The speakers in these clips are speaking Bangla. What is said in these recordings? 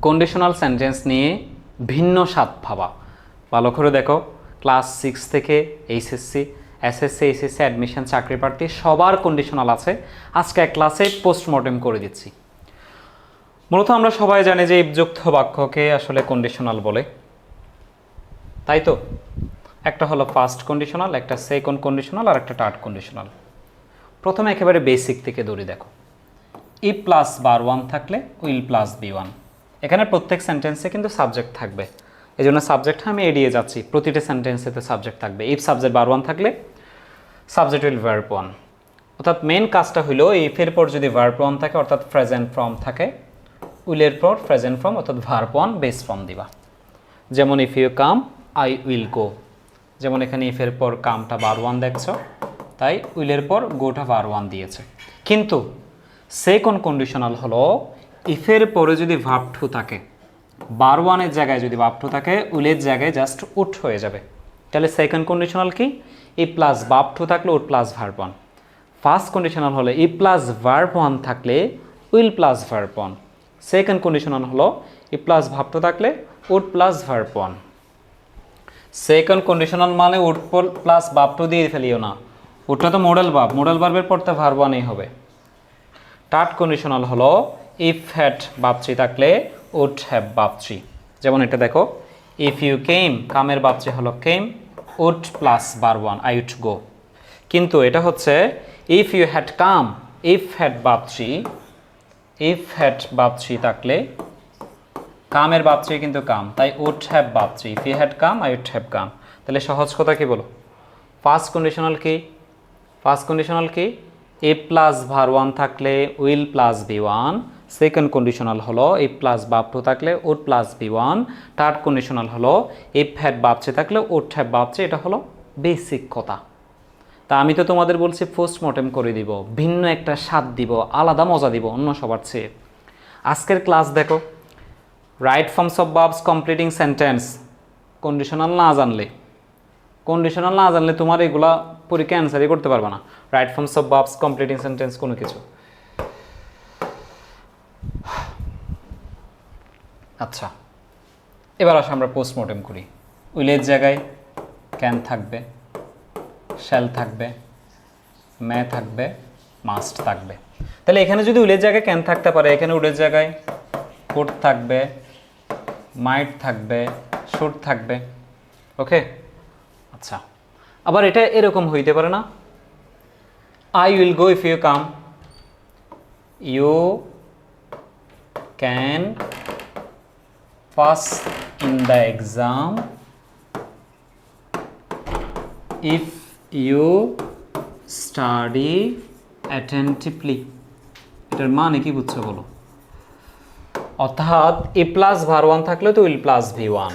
কন্ডিশনাল সেন্টেন্স নিয়ে ভিন্ন স্বাদ ভাবা। ভালো করে দেখো, ক্লাস 6 থেকে এইচএসসি, এসএসসি, এইচএসসি অ্যাডমিশন, চাকরি প্রার্থী সবার কন্ডিশনাল আছে। আজকে এক ক্লাসে পোস্টমর্টেম করে দিচ্ছি। মূলত আমরা সবাই জানি যে ইফযুক্ত বাক্যকে আসলে কন্ডিশনাল বলে, তাই তো? একটা হলো ফার্স্ট কন্ডিশনাল, একটা সেকেন্ড কন্ডিশনাল আর একটা থার্ড কন্ডিশনাল। প্রথমে একেবারে বেসিক থেকে ধরে দেখো। ইফ প্লাস বার ওয়ান থাকলে উইল প্লাস বি ওয়ান। এখানে প্রত্যেক সেন্টেন্সে কিন্তু সাবজেক্ট থাকবে, এই জন্য সাবজেক্টটা আমি এড়িয়ে যাচ্ছি। প্রতিটা সেন্টেন্সেতে সাবজেক্ট থাকবে। ইফ সাবজেক্ট বার ওয়ান থাকলে সাবজেক্ট উইল ভার্ব ওয়ান। অর্থাৎ মেন কাজটা হলো ইফের পর যদি ভার্ব ওয়ান থাকে অর্থাৎ প্রেজেন্ট ফর্ম থাকে, উইলের পর প্রেজেন্ট ফর্ম অর্থাৎ ভার্ব ওয়ান বেস ফর্ম দিবা। যেমন if you come I will go. যেমন এখানে ইফের পর কামটা বার ওয়ান দেখছো, তাই উইলের পর গোটা বার ওয়ান দিয়েছে। কিন্তু সেকেন্ড কন্ডিশনাল হলো ইফের পরে যদি ভার্ব টু থাকে, বার ওয়ানের জায়গায় যদি ভার্ব টু থাকে, উইলের জায়গায় জাস্ট উড হয়ে যাবে। তাহলে সেকেন্ড কন্ডিশনাল কি? ই প্লাস ভার্ব টু থাকলে would plus verb one. First conditional হলো ই প্লাস ভার্ব ওয়ান থাকলে will plus verb one. Second conditional হলো ই প্লাস ভার্ব টু থাকলে would plus verb one. Second conditional মানে উড প্লাস ভার্ব টু দিয়ে ফেলিও না, ওটা তো মডেল ভার্ব, মডেল ভার্বের পর তো ভার্ব ওয়ানই হবে। থার্ড কন্ডিশনাল হলো ইফ হ্যাড ভার্ব থ্রি থাকলে উড হ্যাভ ভার্ব থ্রি। যেমন এটা দেখো, ইফ ইউ কেম, কামের ভার্ব থ্রি হলো came, would plus verb one I would go. কিন্তু এটা হচ্ছে if you had come, if had verb three, if had verb three থাকলে কামের ভার্ব থ্রি কিন্তু কাম, তাই would have verb three. If you had come I would have come. তাহলে সহজ কথা কি বলো? ফার্স্ট কন্ডিশনাল কি? ফার্স্ট কন্ডিশনাল কি? ইফ প্লাস ভার্ব ওয়ান থাকলে will plus V one. Second conditional হলো ইফ প্লাস ভার্ব টু থাকলে would plus V one. Third conditional হলো ইফ হ্যাড ভার্ব থ্রি থাকলে উড হ্যাভ ভার্ব থ্রি। এটা হলো বেসিক কথা। তা আমি তো তোমাদের বলছি পোস্টমর্টেম করে দিব, ভিন্ন একটা স্বাদ দিব, আলাদা মজা দিব অন্য সবার চেয়ে। আজকের ক্লাস দেখো, right forms of verbs completing sentence. Conditional না জানলে, কন্ডিশনাল না জানলে তোমার এগুলা পরীক্ষা অ্যান্সারই করতে পারবে না। Right forms of verbs completing sentence কোনো কিছু। আচ্ছা, এবার আসে আমরা পোস্টমর্টেম করি। উইলের জায়গায় ক্যান থাকবে, শ্যাল থাকবে, মে থাকবে, মাস্ট থাকবে। তাহলে এখানে যদি উইলের জায়গায় ক্যান থাকতে পারে, এখানে উইলের জায়গায় কুড থাকবে, মাইট থাকবে, শুড থাকবে। ওকে, আচ্ছা। আবার এটা এরকম হইতে পারে না, I will go if you come, you can pass in the exam if you study attentively. এটার মানে কি বুঝছো বলো? অর্থাৎ এ প্লাস ভার ওয়ান থাকলে তো উইল প্লাস ভি ওয়ান।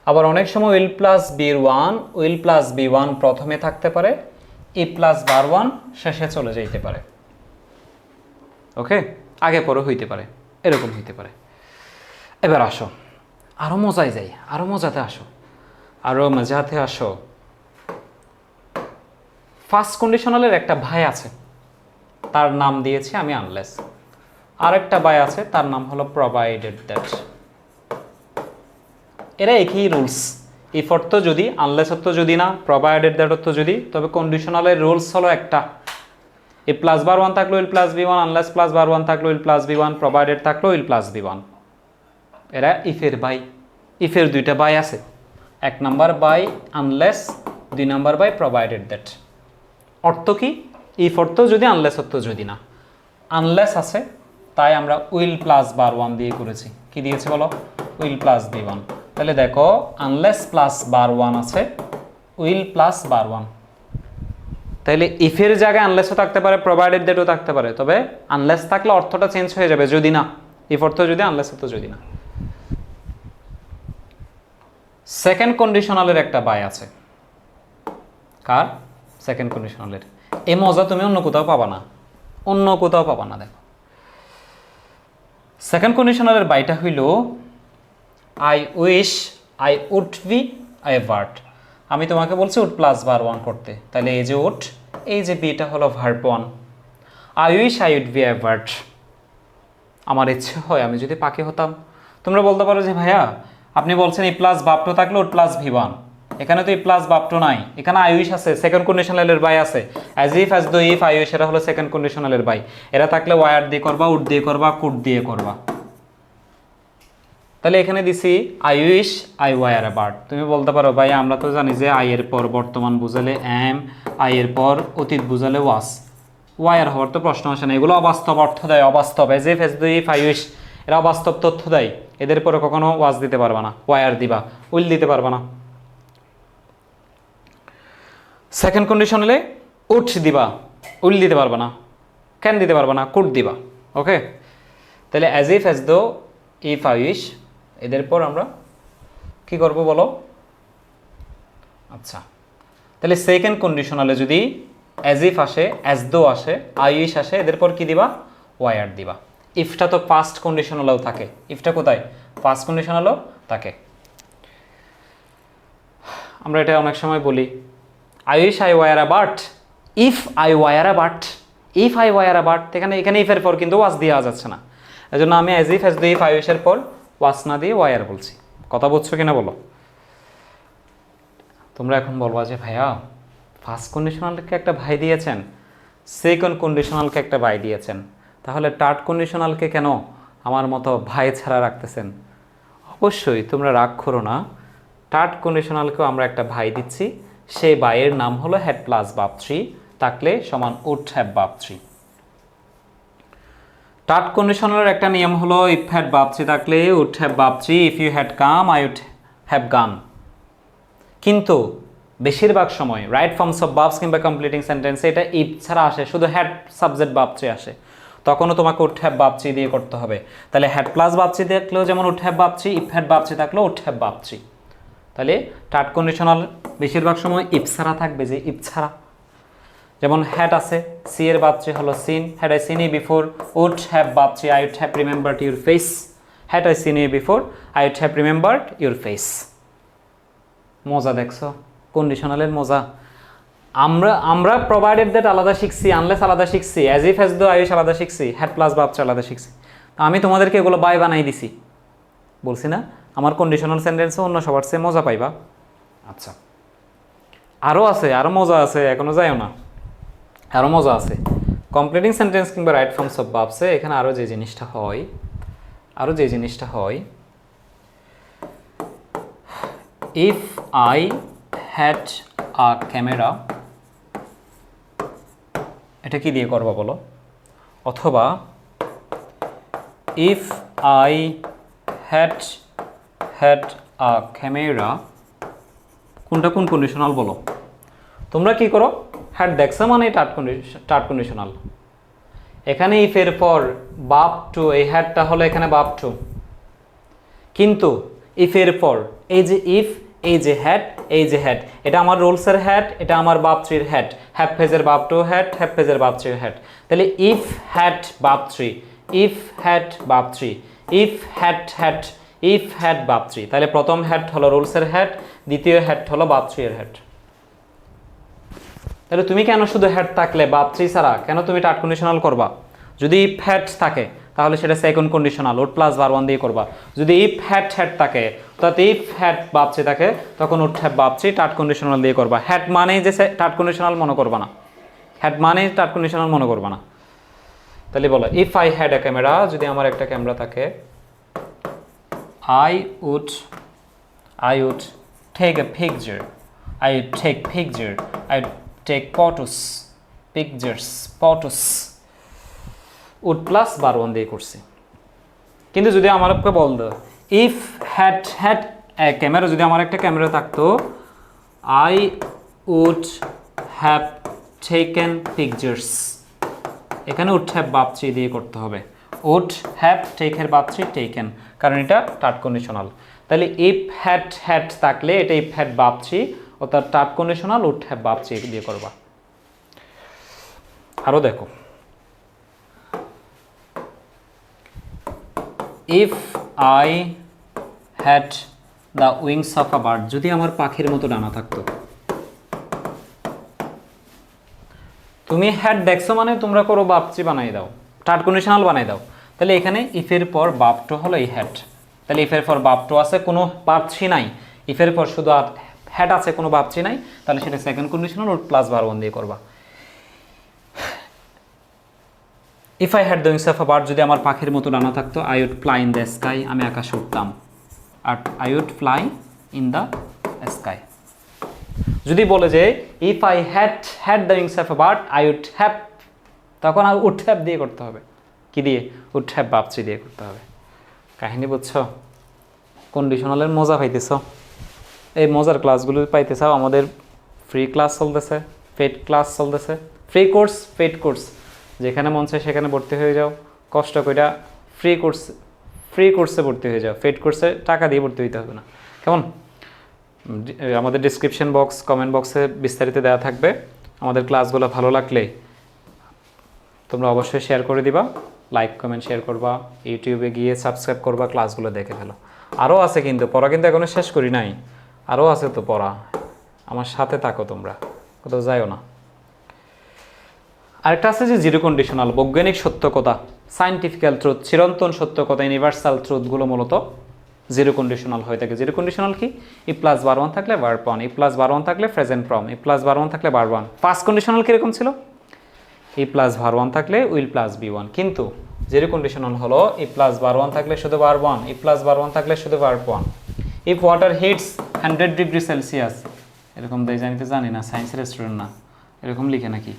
আবার অনেক সময় will plus V one, will plus V one প্রথমে থাকতে পারে, এ প্লাস ভার ওয়ান শেষে চলে যেতে পারে। ওকে, আগে পরে হইতে পারে, এরকম হইতে পারে। এবার আসো, আরও মজায় যাই, আরও মজাতে আসো, আরও মজাতে আসো। ফার্স্ট কন্ডিশনালের একটা ভাই আছে, তার নাম দিয়েছি আমি আনলেস। আরেকটা ভাই আছে, তার নাম হলো প্রোভাইডেড দ্যাট। এরা একই রুলস। ইফ অর্থ যদি, আনলেস অর্থ যদি না, প্রোভাইডেড দ্যাট অর্থ যদি, তবে কন্ডিশনালের রুলস হলো একটা। এ প্লাস বার ওয়ান থাকলে will plus V one, unless plus বার ওয়ান থাকলে will plus V one, provided থাকলে উইল প্লাস বি ওয়ান। এরা ইফের বাই। ইফের দুইটা বাই আছে, এক নাম্বার বাই আনলেস, দুই নাম্বার বাই প্রোভাইডেড দ্যাট। অর্থ কি? ইফ অর্থ যদি, আনলেস অর্থ যদি না। আনলেস আছে, তাই আমরা উইল প্লাস বার ওয়ান দিয়ে করেছি। কি দিয়েছি বলো? Will plus V one. তাহলে দেখো, আনলেস প্লাস বার ওয়ান আছে, উইল প্লাস বার ওয়ান। তাহলে ইফের জায়গায় আনলেসও থাকতে পারে, প্রোভাইডেড দ্যাটও থাকতে পারে, তবে আনলেস থাকলে অর্থটা চেঞ্জ হয়ে যাবে যদি না। ইফ অর্থ যদি, আনলেস অর্থ যদি না। সেকেন্ড কন্ডিশনালের একটা বাই আছে। কার? সেকেন্ড কন্ডিশনালের। এই মজা তুমি অন্য কোথাও পাবা না, অন্য কোথাও পাবা না। দেখো, সেকেন্ড কন্ডিশনালের বাইটা হইল I wish I would be I ভার্ট। আমি তোমাকে বলছি উড প্লাস ভার ওয়ান করতে, তাহলে এই যে উড, এই যে বিটা হলো verb one. I wish I would be I ভার্ট। আমার ইচ্ছে হয় আমি যদি পাখি হতাম, তোমরা বলতে পারো যে ভাইয়া আপনি বলছেন ই প্লাস বাপটো থাকলে উড প্লাস ভি1, এখানে তো ই প্লাস বাপটো নাই, এখানে আই উইশ আছে, সেকেন্ড কন্ডিশনালের বাই আছে, as if as though if I wish এটা হলো সেকেন্ড কন্ডিশনালের বাই, এরা থাকলে ওয়ার দিয়ে করবা, উড দিয়ে করবা, কুড দিয়ে করবা। তাহলে এখানে দিছি I wish I were about. তুমি বলতে পারো ভাই আমরা তো জানি যে আই এর পর বর্তমান বুঝালে এম, আই এর পর অতীত বুঝালে ওয়াস, ওয়ার হওয়ার তো প্রশ্ন আসে না, এগুলো অবাস্তব অর্থ দেয়, অবাস্তব। এজ ইফ এজ দো ইফ আই উইশ এরা অবাস্তব তথ্য দেয়, এদের পরে কখনো ওয়াজ দিতে পারবা না, ওয়ার দিবা, উইল দিতে পারবা না। সেকেন্ড কন্ডিশন হলে উঠ দিবা, উইল দিতে পারবা না, ক্যান দিতে পারবা না, কুড দিবা। ওকে, তাহলে as if as though if I wish এদের পর আমরা কি করব বলো? আচ্ছা, তাহলে সেকেন্ড কন্ডিশনালে যদি অ্যাজ ইফ আসে, অ্যাজ দো আসে, আই উইশ আসে, এদের পর কি দিবা? ওয়ার দিবা। ইফটা তো পাস্ট কন্ডিশনালেও থাকে, ইফটা কোথায়? পাস্ট কন্ডিশনালেও থাকে। আমরা এটা অনেক সময় বলি I wish I were about, if I were about, if I were about, এখানে ইফের পর কিন্তু ওয়াজ দেওয়া যাচ্ছে না, এই জন্য আমি as if as though if I উইশের পর ওয়াজ না দিয়ে ওয়ার বলছি। কথা বুঝছো কিনা বলো? তোমরা এখন বলবা যে ভাইয়া ফার্স্ট কন্ডিশনালকে একটা ভাই দিয়েছেন, সেকেন্ড কন্ডিশনালকে একটা ভাই দিয়েছেন, তাহলে থার্ড কন্ডিশনালকে কেন আমার মতো ভাই ছাড়া রাখতেছেন? অবশ্যই তোমরা রাগ করো না, থার্ড কন্ডিশনালকেও আমরা একটা ভাই দিচ্ছি, সেই ভাইয়ের নাম হলো হ্যাড প্লাস ভার্ব থ্রি থাকলে সমান would have verb three. Third কন্ডিশনালের একটা নিয়ম হলো ইফ হ্যাড ভার্ব থ্রি থাকলে would have verb three, if you had come I would have gone. কিন্তু বেশিরভাগ সময় রাইট ফর্মস অফ ভার্বস কিংবা কমপ্লিটিং সেন্টেন্সে এটা ইফ ছাড়া আসে, শুধু হ্যাড সাবজেক্ট ভার্ব থ্রি আসে, তখনও তোমাকে উড হ্যাভ ভার্ব থ্রি দিয়ে করতে হবে। তাহলে হ্যাড প্লাস ভার্ব থ্রি থাকলেও যেমন would have verb three, if had verb three থাকলেও উড হ্যাভ ভার্ব থ্রি। তাহলে থার্ড কন্ডিশনাল বেশিরভাগ সময় ইফ ছাড়া থাকবে, যে ইফ ছাড়া, যেমন হ্যাড আছে, সি এর ভার্ব থ্রি হলো seen, had I seen you before, would have verb three I would have remembered your face, had I seen you before I would have remembered your face. মজা দেখছো কন্ডিশনালের মজা? আমরা প্রোভাইডেড দ্যাট আলাদা শিখছি, আনলেস আলাদা শিখছি, as if as though I wish আলাদা শিখছি, হ্যাড প্লাস ভার্ব থ্রি আলাদা শিখছি। আমি তোমাদেরকে এগুলো বাই বানাই দিছি, বলছি না আমার কন্ডিশনাল সেন্টেন্সে অন্য সবার চেয়ে মজা পাইবা। আচ্ছা, আরও আছে, আরও মজা আছে, এখনো যাইও না, আরও মজা আছে। কমপ্লিটিং সেন্টেন্স কিংবা রাইট ফর্মস অফ ভার্বসে এখানে আরও যে জিনিসটা হয়, if I had a camera, এটা কি দিয়ে করবা বলো? অথবা if I had a camera, কোনটা কোন কন্ডিশনাল বলো? তোমরা কি করো, হ্যাড দেখছো মানে থার্ড কন্ডিশনাল, এখানে ইফের পর ভার্ব টু, এই হ্যাডটা হলো এখানে ভার্ব টু, কিন্তু ইফের পর এই যে ইফ, এই যে হ্যাড, এই যে হ্যাড, এটা আমার রুলসের হ্যাড, এটা আমার ভার্ব থ্রির হ্যাড, হ্যাভ ফেজের ভার্ব টু হ্যাড, হ্যাভ ফেজের ভার্ব থ্রির হ্যাড। তাহলে if had verb three, if had verb three, if had verb three, তাহলে প্রথম হ্যাড হলো রুলসের হ্যাড, দ্বিতীয় হ্যাড হলো ভার্ব থ্রি এর হ্যাড। তাহলে তুমি কেন শুধু হ্যাড থাকলে ভার্ব থ্রি ছাড়া কেন তুমি থার্ড কন্ডিশনাল করবা? যদি ইফ হ্যাড থাকে তাহলে সেটা second conditional would plus verb one দিয়ে করবা। যদি ইফ হ্যাড থাকে, অর্থাৎ ইফ হ্যাড ভার্ব থ্রি থাকে, তখন would have verb three third conditional দিয়ে করবা। হ্যাড মানেই যে থার্ড কন্ডিশনাল মনে করবা না, হ্যাড মানেই থার্ড কন্ডিশনাল মনে করবা না। তাহলে বলো if I had a camera, যদি আমার একটা ক্যামেরা থাকে, I would take a picture, I would take picture, I would take photos, would plus bar one দিয়ে করছি। কিন্তু যদি আমাকে বলতো ইফ হ্যাড এ ক্যামেরা, যদি আমার একটা ক্যামেরা থাকতো, I would have taken pictures, এখানে would have ভার্ব থ্রি দিয়ে করতে হবে, would have take এর ভার্ব থ্রি taken, কারণ এটা থার্ড কন্ডিশনাল। তাহলে ইফ হ্যাড থাকলে এটা ইফ হ্যাড ভার্ব থ্রি, অর্থাৎ third conditional would have verb three দিয়ে করবা। আরো দেখো, if I had the wings of a bird, যদি আমার পাখির মতো ডানা থাকতো। তুমি হ্যাড দেখছো মানে তোমরা করো ভার্ব থ্রি বানাই দাও, থার্ড কন্ডিশনাল বানাই দাও। তাহলে এখানে ইফের পর ভার্ব টু হলো এই হ্যাড, তাহলে ইফের পর ভার্ব টু আছে, কোনো ভার্ব থ্রি নাই, ইফের পর শুধু আর হ্যাড আছে, কোনো ভার্ব থ্রি নাই, তাহলে সেটা second conditional would plus verb one দিয়ে করবা। If I had the wings of a bird, যদি আমার পাখির মতো ডানা থাকতো, I would fly in the sky, আমি আকাশে উঠতাম। আর I would fly in the sky. যদি বলে যে if I had the wings of a bird I would have, তখন আর উড হ্যাভ দিয়ে করতে হবে। কি দিয়ে? উড হ্যাভ ভার্ব থ্রি দিয়ে করতে হবে। কাহিনী বুঝছো? কন্ডিশনালের মজা পাইতেছ? এই মজার ক্লাসগুলো পাইতে চাও? আমাদের ফ্রি ক্লাস চলতেছে, পেড ক্লাস চলতেছে, ফ্রি কোর্স, পেড কোর্স, যেখানে মন চায় সেখানে ভর্তি হয়ে যাও। কষ্ট করে ফ্রি কোর্সে ভর্তি হয়ে যাও, পেড কোর্সে টাকা দিয়ে ভর্তি হইতে হবে না, কেমন? আমাদের ডিসক্রিপশন বক্স, কমেন্ট বক্সে বিস্তারিত দেওয়া থাকবে। আমাদের ক্লাসগুলো ভালো লাগলে তোমরা অবশ্যই শেয়ার করে দিবা, লাইক কমেন্ট শেয়ার করবা, ইউটিউবে গিয়ে সাবস্ক্রাইব করবা, ক্লাসগুলো দেখে ফেলো। আরও আছে কিন্তু পড়া, কিন্তু এখনও শেষ করি নাই, আরও আছে তো পড়া। আমার সাথে থাকো, তোমরা কোথাও যাইও না। আরেকটা আছে যে জিরো কন্ডিশনাল, বৈজ্ঞানিক সত্য কথা, সায়েন্টিফিক্যাল ট্রুথ, চিরন্তন সত্য কথা, ইউনিভার্সাল ট্রুথগুলো মূলত জিরো কন্ডিশনাল হয়ে থাকে। জিরো কন্ডিশনাল কি? ই প্লাস ভার্ব ওয়ান থাকলে verb one, if plus verb one থাকলে present form, if plus verb one থাকলে ভার্ব ওয়ান। ফার্স্ট কন্ডিশনাল কীরকম ছিল? ই প্লাস ভার্ব ওয়ান থাকলে উইল প্লাস বি ওয়ান। কিন্তু জিরো কন্ডিশনাল হলো ই প্লাস ভার্ব ওয়ান থাকলে শুধু verb one, if plus verb one থাকলে শুধু verb one. If water hits 100 degree Celsius, এরকম দেয় জানিতে জানি না, সায়েন্সের স্টুডেন্ট না, এরকম লিখে নাকি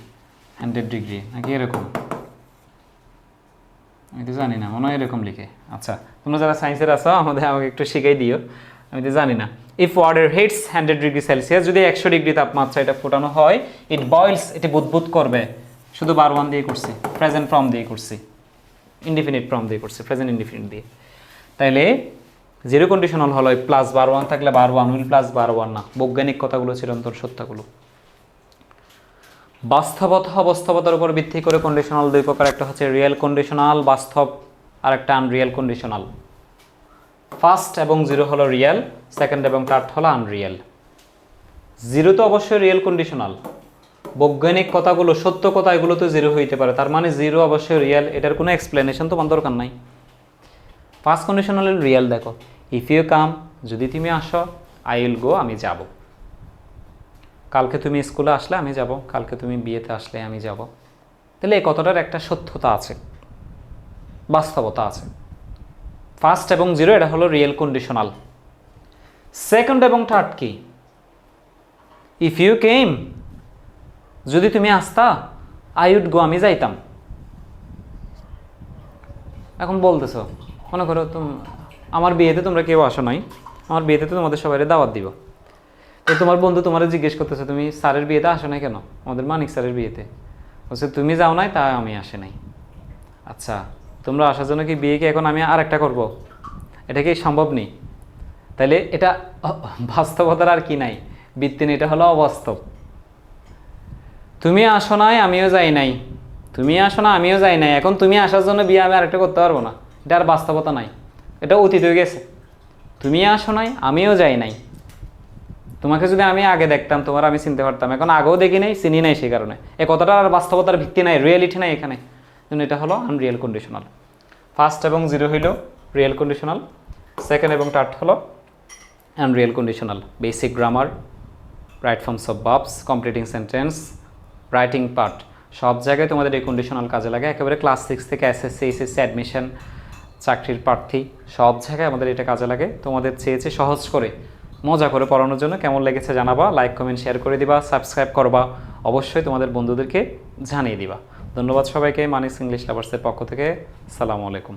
100 ডিগ্রি নাকি এরকম, আমি তো জানি না, মনে হয় এরকম লিখে। আচ্ছা, তোমরা যারা সায়েন্সের আছো আমাকে একটু শিখাই দিও, আমি তো জানি না। If water hits 100 degree Celsius, যদি 100 ডিগ্রি তাপমাত্রা এটা ফোটানো হয়, ইট বয়েলস, এটি বুদবুদ করবে, শুধু ভার্ব ওয়ান দিয়ে করছি, প্রেজেন্ট ফর্ম দিয়ে করছি, ইনডিফিনিট ফর্ম দিয়ে করছি, প্রেজেন্ট ইনডিফিনিট দিয়ে। তাইলে জিরো কন্ডিশনাল হলো প্লাস ভার্ব ওয়ান থাকলে verb one, will plus verb one না। বৈজ্ঞানিক কথাগুলো, চিরন্তন সত্যগুলো। বাস্তবতা, অবাস্তবতার উপর ভিত্তি করে কন্ডিশনাল দুই প্রকার, একটা হচ্ছে রিয়েল কন্ডিশনাল, বাস্তব, আর একটা আনরিয়েল কন্ডিশনাল। ফার্স্ট এবং জিরো হলো রিয়েল, সেকেন্ড এবং থার্ড হলো আনরিয়েল। জিরো তো অবশ্যই রিয়েল কন্ডিশনাল, বৈজ্ঞানিক কথাগুলো, সত্য কথা, এগুলো তো জিরো হইতে পারে, তার মানে জিরো অবশ্যই রিয়েল, এটার কোনো এক্সপ্লেনেশন তোমার দরকার নাই। ফার্স্ট কন্ডিশনাল রিয়েল, দেখো, ইফ ইউ কাম, যদি তুমি আসো, আই উইল গো, আমি যাব। কালকে তুমি স্কুলে আসলে আমি যাব, কালকে তুমি বিয়েতে আসলে আমি যাব। তাহলে এই কথাটার একটা সত্যতা আছে, বাস্তবতা আছে। ফার্স্ট এবং জিরো এটা হলো রিয়েল কন্ডিশনাল। সেকেন্ড এবং থার্ড কি? ইফ ইউ কেম, যদি তুমি আসতা, আই উড গো, আমি যাইতাম। এখন বলতেছো, মনে করো আমার বিয়েতে তোমরা কেউ আসো নাই, আমার বিয়েতে তো তোমাদের সবাই দাওয়াত দিব, তো তোমার বন্ধু তোমার জিজ্ঞেস করতেছে তুমি স্যারের বিয়েতে আসো নাই কেন, আমাদের মানিক স্যারের বিয়েতে, বলছে তুমি যাও নাই তাই আমি আসি নাই। আচ্ছা, তোমরা আসার জন্য কি বিয়ে কি এখন আমি আর একটা করবো? এটা কি সম্ভব নেই? তাইলে এটা বাস্তবতার আর কি নাই, ভিত্তি নেই, এটা হলো অবাস্তব। তুমি আসো নাই আমিও যাই নাই, তুমি আসো না আমিও যাই নাই, এখন তুমি আসার জন্য বিয়ে আমি আরেকটা করতে পারবো না, এটা আর বাস্তবতা নাই, এটা অতীত হয়ে গেছে। তুমি আসো নাই আমিও যাই নাই, তোমাকে যদি আমি আগে দেখতাম তোমার আমি চিনতে পারতাম, এখন আগেও দেখি নাই, চিনি নাই, সেই কারণে এই কথাটার আর বাস্তবতার ভিত্তি নাই, রিয়েলিটি নাই এখানে, জন্য এটা হলো আনরিয়েল কন্ডিশনাল। ফার্স্ট এবং জিরো হইল রিয়েল কন্ডিশনাল, সেকেন্ড এবং থার্ড হলো Unreal conditional. Basic grammar, right forms of verbs, completing sentence, writing part, সব জায়গায় তোমাদের এই কন্ডিশনাল কাজে লাগে। একেবারে ক্লাস 6 থেকে এসএসসি, এইচএসসি অ্যাডমিশন, চাকরির প্রার্থী, সব জায়গায় আমাদের এটা কাজে লাগে। তোমাদের চেয়েছে সহজ করে, মজা করে পড়ানোর জন্য। কেমন লেগেছে জানাবা, লাইক কমেন্ট শেয়ার করে দিবা, সাবস্ক্রাইব করবা, অবশ্যই তোমাদের বন্ধুদেরকে জানিয়ে দিবা। ধন্যবাদ সবাইকে, মানিস ইংলিশ লাভার্সের পক্ষ থেকে। আসসালামু আলাইকুম।